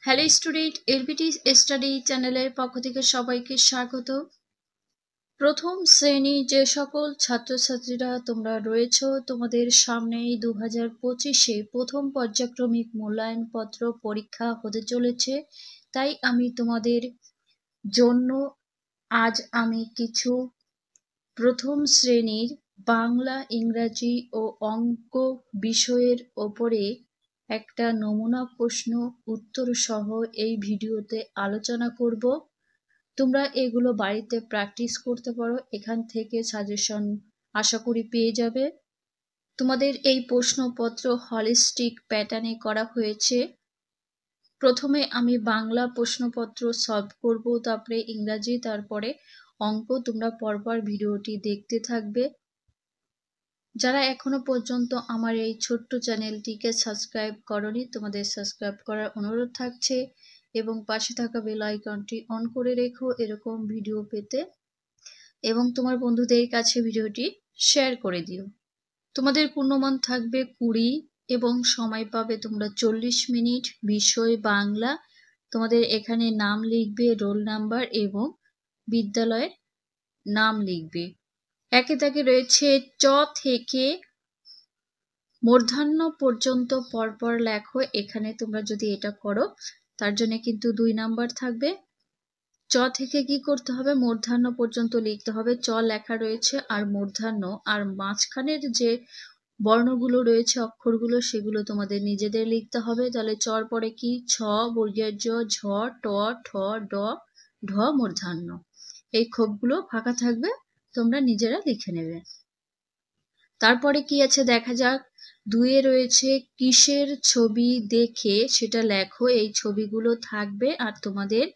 Hello student, LBT study চ্যানেলের পক্ষ থেকে সবাইকে স্বাগত। প্রথম শ্রেণী যে সকল ছাত্রছাত্রীরা তোমরা রয়েছো, তোমাদের সামনেই 2025-এ প্রথম পর্যায়ক্রমিক মূল্যায়নপত্র পরীক্ষা হতে চলেছে। তাই আমি তোমাদের জন্য আজ আমি কিছু প্রথম শ্রেণীর বাংলা, ইংরাজি ও অঙ্ক বিষয়ের ওপরে একটা নমুনা প্রশ্ন উত্তর সহ এই ভিডিওতে আলোচনা করব। তোমরা এগুলো বাড়িতে প্র্যাকটিস করতে পারো, এখান থেকে সাজেশন আশা করি পেয়ে যাবে। তোমাদের এই প্রশ্নপত্র হলিস্টিক প্যাটার্নে করা হয়েছে। প্রথমে আমি বাংলা প্রশ্নপত্র সলভ করব, তারপরে ইংরাজি, তারপরে অঙ্ক। তোমরা পরপর ভিডিওটি দেখতে থাকবে। যারা এখনো পর্যন্ত আমার এই ছোট্ট চ্যানেলটিকে সাবস্ক্রাইব করনি, তোমাদের সাবস্ক্রাইব করার অনুরোধ থাকছে এবং পাশে থাকা বেল আইকনটি অন করে রেখো এরকম ভিডিও পেতে, এবং তোমার বন্ধুদের কাছে ভিডিওটি শেয়ার করে দিও। তোমাদের পূর্ণমান থাকবে 20 এবং সময় পাবে তোমরা 40 মিনিট। বিষয় বাংলা। তোমাদের এখানে নাম লিখবে, রোল নাম্বার এবং বিদ্যালয়ের নাম লিখবে। একে দাগে রয়েছে চ থেকে মূর্ধন্য পর্যন্ত পরপর লেখো। এখানে তোমরা যদি এটা করো তার জন্য কিন্তু 2 নাম্বার থাকবে। চ থেকে কি করতে হবে, মূর্ধন্য পর্যন্ত লিখতে হবে। চ লেখা রয়েছে আর মূর্ধন্য, আর মাঝখানের যে বর্ণগুলো রয়েছে, অক্ষরগুলো, সেগুলো তোমাদের নিজেদের লিখতে হবে। তাহলে চর পরে কি, ছ বর্গীয় জ, ঝ, ট, ঠ, ড, ঢ মূর্ধন্য। এই ক্ষোভগুলো ফাঁকা থাকবে, তোমরা নিজেরা লিখে নেবে। তারপরে কি আছে দেখা যাক। 2 রয়েছে কিসের ছবি দেখে সেটা লেখো। এই ছবিগুলো থাকবে আর তোমাদের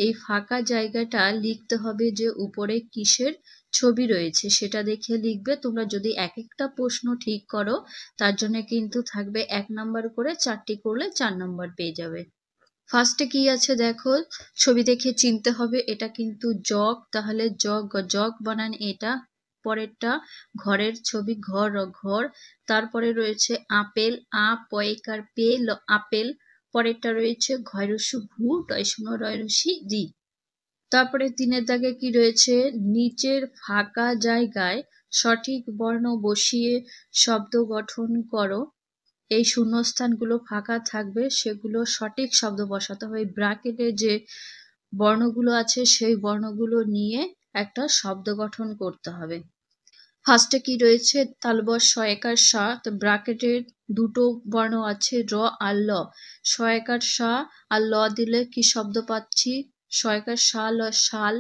এই ফাঁকা জায়গাটা লিখতে হবে যে উপরে কিসের ছবি রয়েছে সেটা দেখে লিখবে। তোমরা যদি এক একটা প্রশ্ন ঠিক করো তার জন্য কিন্তু থাকবে 1 নাম্বার করে, 4টি করলে 4 নাম্বার পেয়ে যাবে। ফার্স্টে কি আছে দেখো, ছবি দেখে চিনতে হবে এটা কিন্তু জগ, তাহলে জগ, জগ বানান এটা। পরেরটা ঘরের ছবি, ঘর, ঘর। তারপরে রয়েছে আপেল, আ পয়কার পে, আপেল। পরেরটা রয়েছে ঘয়রস্যু ভূ, টয়শূন্য রয়রস্যি রি। তারপরে 3 দাগে কি রয়েছে, নিচের ফাঁকা জায়গায় সঠিক বর্ণ বসিয়ে শব্দ গঠন করো। এই শূন্যস্থানগুলো ফাঁকা থাকবে, সেগুলো সঠিক শব্দ বসাতে হবে। ব্র্যাকেটে যে বর্ণগুলো আছে সেই বর্ণগুলো নিয়ে একটা শব্দ গঠন করতে হবে। ফার্স্টে কি রয়েছে, তালবস সহায়কার সা, তো ব্র্যাকেটের দুটো বর্ণ আছে র আর ল। সহায়কার সা আর ল দিলে কি শব্দ পাচ্ছি, সহায়কার সা ল শাল।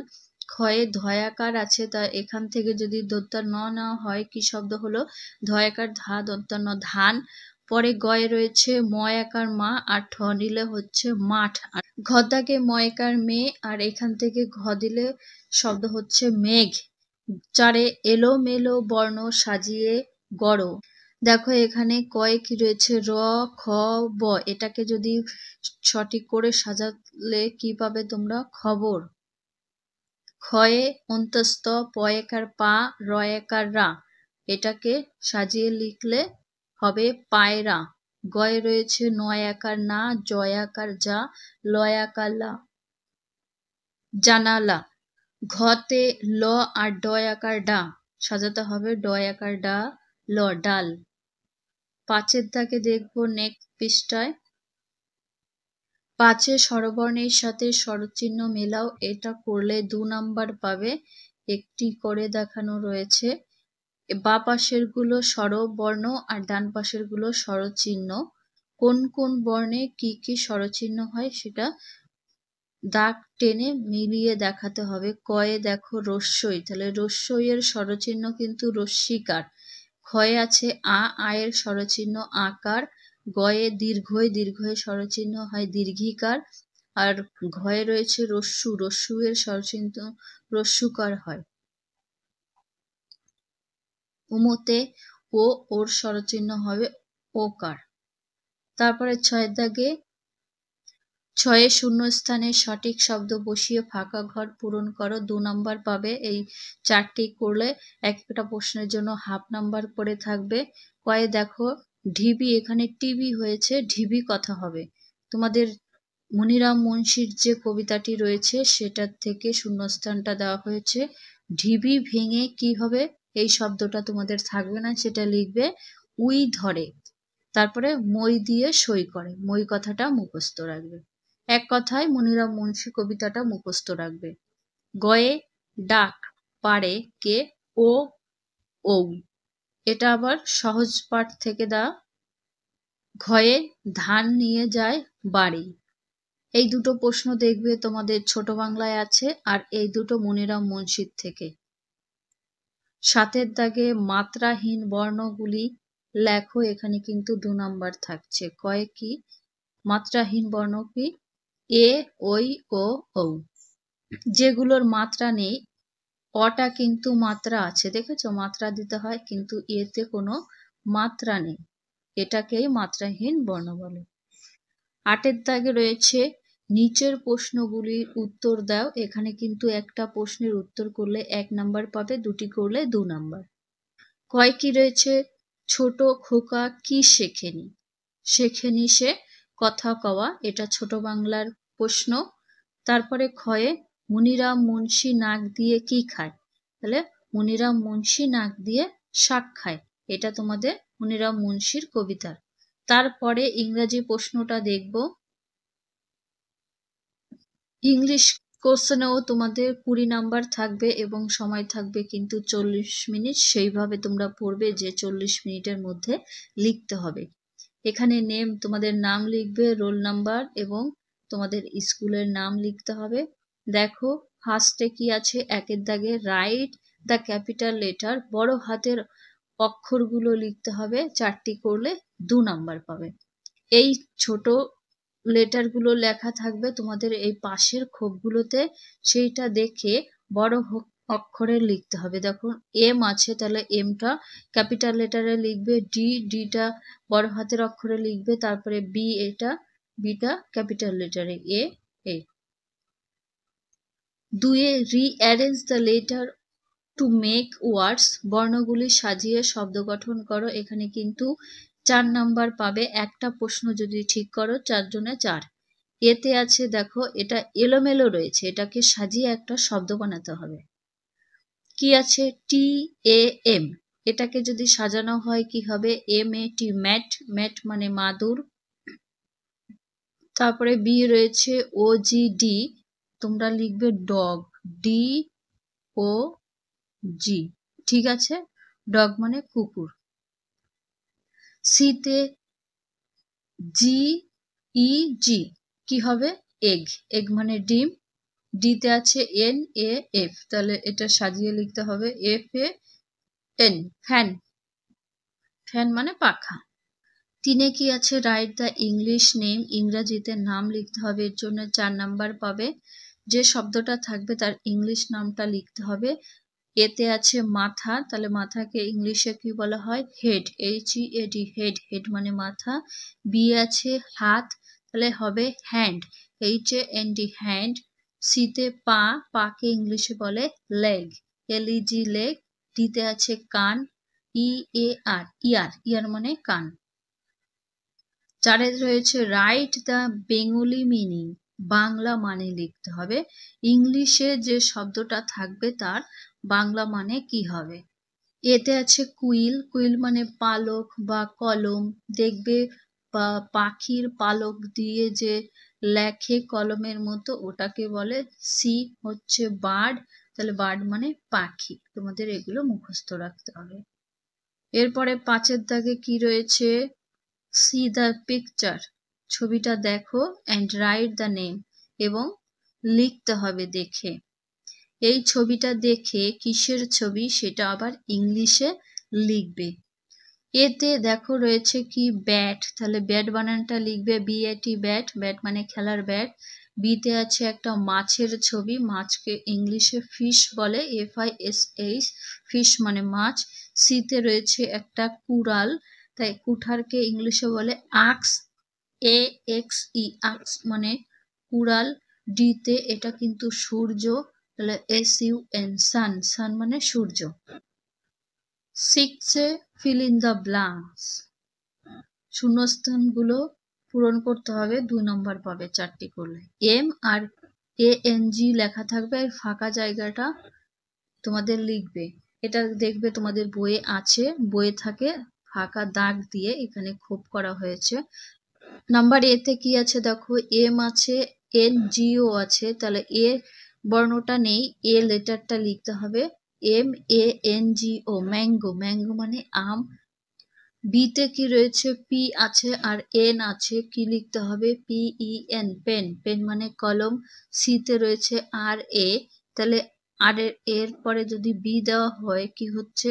ক্ষয়ে ধয়াকার আছে, তা এখান থেকে যদি দন্তার ন না হয় কি শব্দ হলো, ধয়াকার ধা দন্তার ন ধান। পরে গয়ে রয়েছে ময়াকার মা আর ঠ নিলে হচ্ছে মাঠ। আর ঘদাকে ময়কার মে আর এখান থেকে ঘ দিলে শব্দ হচ্ছে মেঘ। 4 এলোমেলো বর্ণ সাজিয়ে গড়। দেখো এখানে কয়ে কি রয়েছে, র, খ, ব। এটাকে যদি সঠিক করে সাজালে কি পাবে তোমরা, খবর। ক্ষয়ে অন্তস্থ, পয়েকার পা, রয়েকার রা। এটাকে সাজিয়ে লিখলে হবে পায়রা। গয়ে রয়েছে নয়াকার না, জয়াকার যা, লয়াকার লা, জানালা। ঘতে ল আর ডয়াকার ডা, সাজাতে হবে ডয়াকার ডা, ল, ডাল। 5 দাগে দেখবো নেক্সট পৃষ্ঠায়। 5 স্বরবর্ণের সাথে স্বরচিহ্ন মেলাও। এটা করলে 2 নাম্বার পাবে। একটি করে দেখানো রয়েছে। বা পাশের গুলো স্বরবর্ণ আর ডান পাশের গুলো স্বরচিহ্ন। কোন কোন বর্ণে কি কি স্বরচিহ্ন হয় সেটা দাগ টেনে মিলিয়ে দেখাতে হবে। কয়ে দেখো রস্যই, তাহলে রস্যই এর স্বরচিহ্ন কিন্তু রস্যিকার। ক্ষয়ে আছে আ, আয়ের স্বরচিহ্ন আকার। গয়ে দীর্ঘই, দীর্ঘয়ের স্বরচিহ্ন হয় দীর্ঘিকার। আর ঘয়ে রয়েছে রস্যু, রস্যু এর স্বরচিহ্ন রস্যুকার হয়। উমতে ও, ওর স্বরচিহ্ন হবে ওকার। তারপরে 6 দাগে 6 শূন্যস্থানে সঠিক শব্দ বসিয়ে ফাঁকা ঘর পূরণ করো। 2 নাম্বার পাবে। এই 4টি করলে এক একটা প্রশ্নের জন্য হাফ নাম্বার করে থাকবে। কয়ে দেখো ঢিবি, এখানে টিবি হয়েছে, ঢিবি কথা হবে। তোমাদের মনিরাম মুন্সির যে কবিতাটি রয়েছে সেটার থেকে শূন্যস্থানটা দেওয়া হয়েছে। ঢিবি ভেঙে কি হবে, এই শব্দটা তোমাদের থাকবে না, সেটা লিখবে উই ধরে, তারপরে মই দিয়ে সই করে, মই কথাটা মুখস্থ রাখবে। এক কথায় মনিরাম মুন্সি কবিতাটা মুখস্থ রাখবে। গয়ে ডাক পারে কে ও ঔ, এটা আবার সহজ পাঠ থেকে দেওয়া। ঘয়ে ধান নিয়ে যায় বাড়ি, এই দুটো প্রশ্ন দেখবে তোমাদের ছোট বাংলায় আছে, আর এই দুটো মনিরাম মুন্সির থেকে। 7 দাগে মাত্রাহীন বর্ণগুলি লেখো, এখানে কিন্তু 2 নাম্বার থাকছে। কয়ে কি মাত্রাহীন বর্ণ কি, এ ওই ও ঔ। যেগুলোর মাত্রা নেই, অটা কিন্তু মাত্রা আছে, দেখেছো মাত্রা দিতে হয়, কিন্তু এতে কোনো মাত্রা নেই, এটাকেই মাত্রাহীন বর্ণ বলে। 8 দাগে রয়েছে নিচের প্রশ্নগুলির উত্তর দাও, এখানে কিন্তু একটা প্রশ্নের উত্তর করলে 1 নাম্বার পাবে, দুটি করলে 2 নাম্বার। কয় কি রয়েছে, ছোট খোকা কি শেখেনি, শেখেনি সে কথা কওয়া, এটা ছোট বাংলার প্রশ্ন। তারপরে ক্ষয়ে মনিরাম মুন্সি নাক দিয়ে কি খায়, তাহলে মনিরাম মুন্সি নাক দিয়ে শাক খায়, এটা তোমাদের মনিরাম মুন্সির কবিতা। তারপরে ইংরাজি প্রশ্নটা দেখব। ইংলিশ কোশ্চেনেও তোমাদের 20 নাম্বার থাকবে এবং সময় থাকবে কিন্তু 40 মিনিট, সেইভাবে তোমরা পড়বে যে 40 মিনিটের মধ্যে লিখতে হবে। এখানে নেম, তোমাদের নাম লিখবে, রোল নাম্বার এবং তোমাদের স্কুলের নাম লিখতে হবে। দেখো ফার্স্টে কি আছে, 1 দাগে রাইট দ্য ক্যাপিটাল লেটার, বড় হাতের অক্ষরগুলো লিখতে হবে, 4টি করলে 2 নাম্বার পাবে। এই ছোট লেটারগুলো লেখা থাকবে তোমাদের এই পাশের খোপগুলোতে, সেইটা দেখে বড় অক্ষরে লিখতে হবে। দেখো এম আছে, তাহলে এমটা ক্যাপিটাল লেটারে লিখবে, ডিটা বড় হাতের অক্ষরে লিখবে, তারপরে বি, এটা বিটা ক্যাপিটাল লেটারে, A. 2 rearrange the letter to make words, বর্ণগুলি সাজিয়ে শব্দ গঠন করো, এখানে কিন্তু 4 নাম্বার পাবে, একটা প্রশ্ন যদি ঠিক করো 4 জনে 4। এতে আছে দেখো এটা এলোমেলো রয়েছে, এটাকে সাজিয়ে একটা শব্দ বানাতে হবে। কি আছে টি এ এম, এটাকে যদি সাজানো হয় কি হবে, M A T mat, mat মানে মাদুর। তারপরে বি রয়েছে ও জি ডি, তোমরা লিখবে ডগ, ডি ও জি, ঠিক আছে, ডগ মানে কুকুর। সিতে জি ই জি, কি হবে এগ, এগ মানে ডিম। ডিতে আছে এন এ এফ, তাহলে এটা সাজিয়ে লিখতে হবে F A N, fan, fan মানে পাখা। 3 কি আছে রাইট দ্য ইংলিশ নেম, ইংরাজিতে নাম লিখতে হবে, এর জন্য 4 নাম্বার পাবে। যে শব্দটা থাকবে তার ইংলিশ নামটা লিখতে হবে। এতে আছে মাথা, তাহলে মাথাকে ইংলিশে কি বলা হয়, হেড, HEAD, হেড, হেড মানে মাথা। বি আছে হাত, তাহলে হবে হ্যান্ড, HAND, হ্যান্ড। সিতে পা, পাকে ইংলিশে বলে লেগ, LEG, লেগ। ডিতে আছে কান, EAR, ইয়ার, ইয়ার মানে কান। 4 রয়েছে write the Bengali meaning, Bangla মানে লিখতে হবে, ইংলিশে যে শব্দটা থাকবে তার বাংলা মানে কি হবে। এতে আছে কুইল, কুইল মানে পালক বা কলম, দেখবে পাখির পালক দিয়ে যে লেখে কলমের মতো, ওটাকে বলে। সি হচ্ছে বার্ড, তাহলে বার্ড মানে পাখি, তোমাদের এগুলো মুখস্থ রাখতে হবে। এরপরে 5 দাগে কি রয়েছে, সি দ্য পিকচার, ছবিটা দেখো, অ্যান্ড রাইট দ্য নেম, এবং লিখতে হবে দেখে। এই ছবিটা দেখে কিসের ছবি সেটা আবার ইংলিশে লিখবে। এতে দেখো রয়েছে কি ব্যাট, তাহলে ব্যাট বানানটা লিখবে BAT, ব্যাট, ব্যাট মানে খেলার ব্যাট। বিতে আছে একটা মাছের ছবি, মাছকে ইংলিশে ফিশ বলে, FISH, ফিশ মানে মাছ। সিতে রয়েছে একটা কুড়াল, তাই কুঠারকে ইংলিশে বলে আক্স, AXE, আক্স মানে কুড়াল। ডিতে এটা কিন্তু সূর্য, তাহলে SUN, সান, সান মানে সূর্য। 6 ফিল ইন দ্য ব্ল্যাঙ্কস, শূন্যস্থানগুলো পূরণ করতে হবে, 2 নম্বর পাবে 4টি করলে। এম আর ANG লেখা থাকবে, আর ফাঁকা জায়গাটা তোমাদের লিখবে। এটা দেখবে তোমাদের বইয়ে আছে, বইয়ে থাকে ফাঁকা দাগ দিয়ে এখানে খোপ করা হয়েছে। নাম্বার এ তে কি আছে দেখো, এম আছে, NGO আছে, তাহলে এ বর্ণটা নেই, এ লেটারটা লিখতে হবে, MANGO, ম্যাঙ্গো, ম্যাঙ্গো মানে আম। বি তে কি রয়েছে, পি আছে আর এন আছে, কি লিখতে হবে, PEN, পেন, পেন মানে কলম। সি তে রয়েছে RA, তাহলে আর এর পরে যদি বি দেওয়া হয় কি হচ্ছে,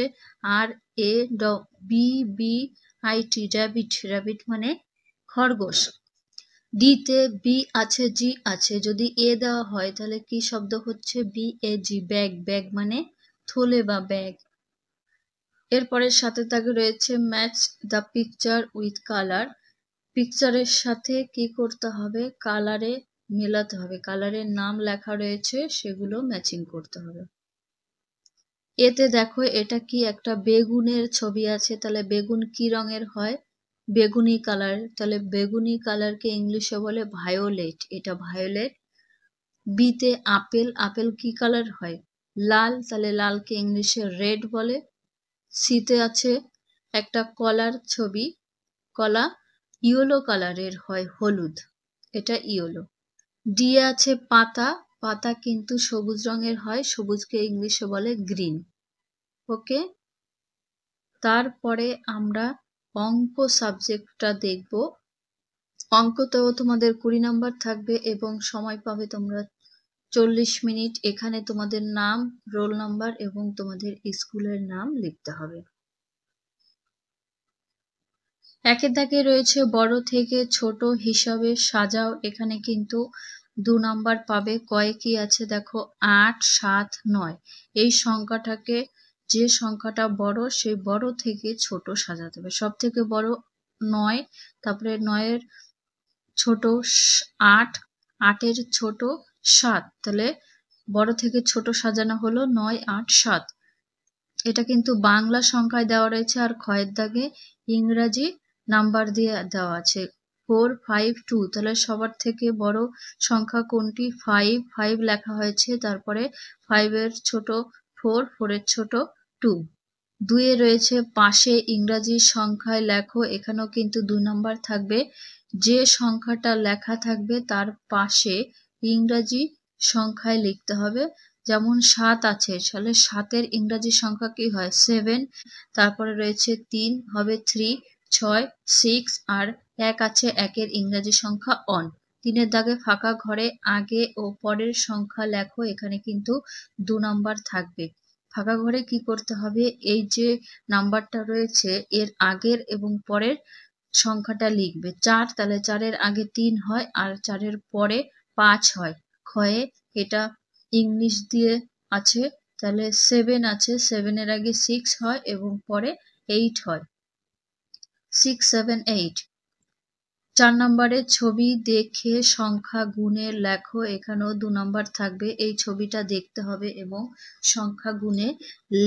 RABBIT, র্যাবিট, র্যাবিট মানে খরগোশ। ডি তে বি আছে, জি আছে, যদি এ দেওয়া হয় তাহলে কি শব্দ হচ্ছে, BAG, ব্যাগ, ব্যাগ মানে থলে বা ব্যাগ। এরপরে সাথে তাকে রয়েছে match the picture with colour, পিকচারের সাথে কি করতে হবে, কালারে মেলাতে হবে, কালারের নাম লেখা রয়েছে সেগুলো ম্যাচিং করতে হবে। এতে দেখো এটা কি, একটা বেগুনের ছবি আছে, তাহলে বেগুন কি রঙের হয়, বেগুনি কালার, তাহলে বেগুনি কালারকে ইংলিশে বলে ভায়োলেট, এটা ভায়োলেট। বিতে আপেল, আপেল কি কালার হয়, লাল, তাহলে লালকে ইংলিশে রেড বলে। সিতে আছে একটা কলার ছবি, কলা ইয়েলো কালারের হয়, হলুদ, এটা ইয়েলো। ডি আছে পাতা, পাতা কিন্তু সবুজ রঙের হয়, সবুজকে ইংলিশে বলে গ্রিন। ওকে, তারপরে আমরা অঙ্ক সাবজেক্টটা দেখব। অঙ্কতেও তোমাদের 20 নাম্বার থাকবে এবং সময় পাবে তোমরা 40 মিনিট। এখানে তোমাদের নাম, রোল নাম্বার এবং তোমাদের স্কুলের নাম লিখতে হবে। একের দাগে রয়েছে বড় থেকে ছোট হিসাবে সাজাও, এখানে কিন্তু 2 নাম্বার পাবে। কয়ে কি আছে দেখো, 8, 7, 9, এই সংখ্যাটাকে, যে সংখ্যাটা বড় সেই বড় থেকে ছোট সাজাতে হবে। সব থেকে বড় 9, তারপরে 9-এর ছোট 8, 8-এর ছোট 7, তাহলে বড় থেকে ছোট সাজানো হলো 9, 8, 7। এটা কিন্তু বাংলা সংখ্যায় দেওয়া রয়েছে, আর ক্ষয়ের দাগে ইংরাজি নাম্বার দিয়ে দেওয়া আছে 4, 5, 2, তাহলে সবার থেকে বড় সংখ্যা কোনটি, 5, 5 লেখা হয়েছে, তারপরে 5-এর ছোট 4, 4-এর ছোট 2। 2-এ রয়েছে পাশে ইংরাজি সংখ্যায় লেখো, এখানেও কিন্তু 2 নাম্বার থাকবে, যে সংখ্যাটা লেখা থাকবে তার পাশে ইংরাজি সংখ্যায় লিখতে হবে। যেমন 7 আছে, তাহলে 7-এর ইংরাজি সংখ্যা কি হয়, 7, তারপরে রয়েছে 3 হবে 3, 6, 6, আর 1 আছে, 1-এর ইংরাজি সংখ্যা 1। 3-এর দাগে ফাঁকা ঘরে আগে ও পরের সংখ্যা লেখো, এখানে কিন্তু 2 নাম্বার থাকবে। ফাঁকা ঘরে কি করতে হবে, এই যে নাম্বারটা রয়েছে এর আগের এবং পরের সংখ্যাটা লিখবে। 4, তাহলে 4-এর আগে 3 হয় আর 4-এর পরে 5 হয়। ক্ষয়ে এটা ইংলিশ দিয়ে আছে, তাহলে 7 আছে, 7-এর আগে 6 হয় এবং পরে 8 হয়, 6, 7, 8। 4 নম্বরের ছবি দেখে সংখ্যা গুণে লেখো, এখানেও 2 নাম্বার থাকবে, এই ছবিটা দেখতে হবে এবং সংখ্যা গুণে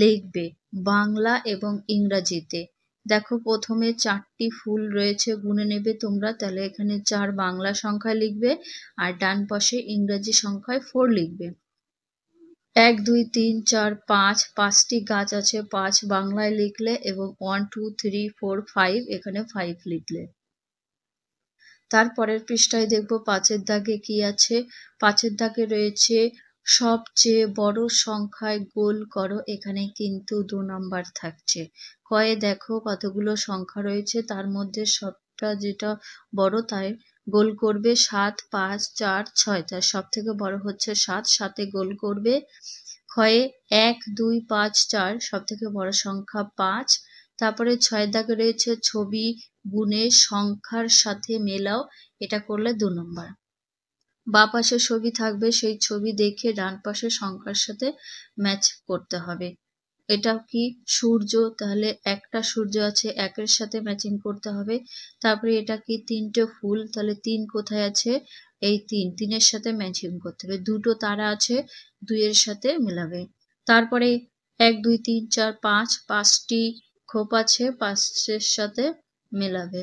লিখবে বাংলা এবং ইংরাজিতে। দেখো প্রথমে 4টি ফুল রয়েছে, গুণে নেবে তোমরা, তাহলে এখানে 4 বাংলা সংখ্যায় লিখবে আর ডান পাশে ইংরাজি সংখ্যায় 4 লিখবে। 1, 2, 3, 4, 5, 5টি গাছ আছে, 5 বাংলায় লিখলে এবং 1, 2, 3, 4, 5 এখানে 5 লিখলে। তারপরের পৃষ্ঠায় দেখব 5-এর দাগে কি আছে, 5-এর দাগে রয়েছে সবচেয়ে বড় সংখ্যায় গোল করো, এখানে কিন্তু 2 নাম্বার থাকছে। কয়ে দেখো কতগুলো সংখ্যা রয়েছে, তার মধ্যে সবটা যেটা বড় তাই গোল করবে, 7, 5, 4, 6, তার সব থেকে বড় হচ্ছে 7, 7-এ গোল করবে। ক্ষয়ে 1, 2, 5, 4, সব থেকে বড় সংখ্যা 5। তারপরে 6-এর দাগে রয়েছে ছবি গুণে সংখ্যার সাথে মেলাও, এটা করলে 2 নম্বর। বাঁ পাশে ছবি থাকবে, সেই ছবি দেখে ডান পাশে সংখ্যার সাথে ম্যাচ করতে হবে। এটা কি সূর্য, তাহলে একটা সূর্য আছে, 1-এর সাথে ম্যাচিং করতে হবে। তারপরে এটা কি 3টে ফুল, তাহলে 3 কোথায় আছে, এই 3-এর সাথে ম্যাচিং করতে হবে। 2টো তারা আছে, 2-এর সাথে মেলাবে। তারপরে 1, 2, 3, 4, 5, 5টি খোপ আছে, 5-এর সাথে মেলাবে।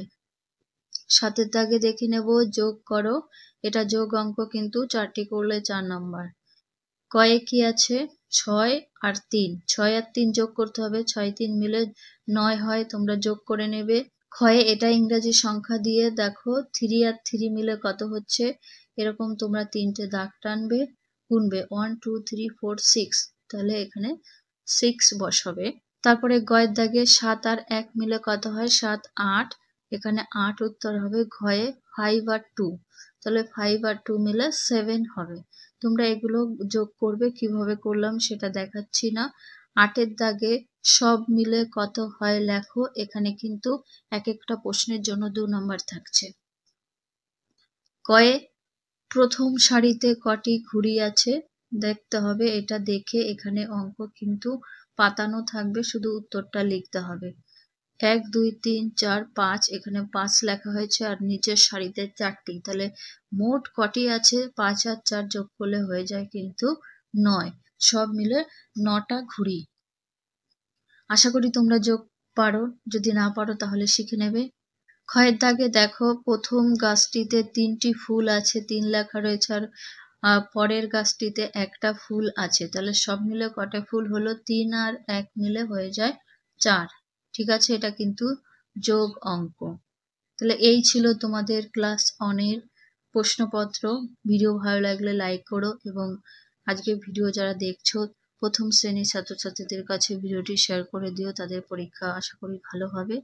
7 দাগে দেখে নেব, যোগ করো। এটা যোগ অঙ্ক, কিন্তু 4টি করলে 4 নাম্বার। কয়ে কি আছে? 6 আর 3, 6 আর 3 যোগ করতে হবে, 6 3 মিলে 9 হয়, তোমরা যোগ করে নেবে। ক্ষয়ে এটা ইংরেজি সংখ্যা দিয়ে দেখো 3 আর 3 মিলে কত হচ্ছে, এরকম তোমরা 3টে দাগ টানবে, গুনবে 1 2 3 4 6, তাহলে এখানে 6 বসাবে। তারপরে গয়ের দাগে 7 আর 1 মিলে কত হয়? 7 8, এখানে 8 উত্তর হবে। ঘয়ে 5 আর 2, তাহলে 5 আর 2 মিলে 7 হবে। তোমরা এগুলো যোগ করবে, কিভাবে করলাম সেটা দেখাচ্ছি না। 8এর দাগে সব মিলে কত হয় লেখো, এখানে কিন্তু এক একটা প্রশ্নের জন্য 2 নম্বর থাকছে। কয়ে প্রথম সারিতে কটি ঘুড়ি আছে দেখতে হবে, এটা দেখে এখানে অঙ্ক কিন্তু পাতানো থাকবে, শুধু উত্তরটা লিখতে হবে। 1 2 3 4 5, এখানে 5 লেখা হয়েছে আর নিচের সারিতে 4টি, তাহলে মোট কটি আছে? 5 আর 4 যোগ করলে হয়ে যায় কিন্তু 9, সব মিলে 9টা ঘুড়ি। আশা করি তোমরা যোগ পারো, যদি না পারো তাহলে শিখে নেবে। ক্ষয়ের দাগে দেখো প্রথম গাছটিতে 3টি ফুল আছে, 3 লেখা রয়েছে, আর পরের গাছটিতে একটা ফুল আছে, তাহলে সব মিলে কটা ফুল হলো? 3 আর 1 মিলে হয়ে যায় 4। ঠিক আছে, এটা কিন্তু যোগ অঙ্ক। তাহলে এই ছিল তোমাদের ক্লাস 1-এর প্রশ্নপত্র। ভিডিও ভালো লাগলে লাইক করো, এবং আজকে ভিডিও যারা দেখছো প্রথম শ্রেণীর ছাত্রছাত্রীদের কাছে ভিডিওটি শেয়ার করে দিও, তাদের পরীক্ষা আশা করি ভালো হবে।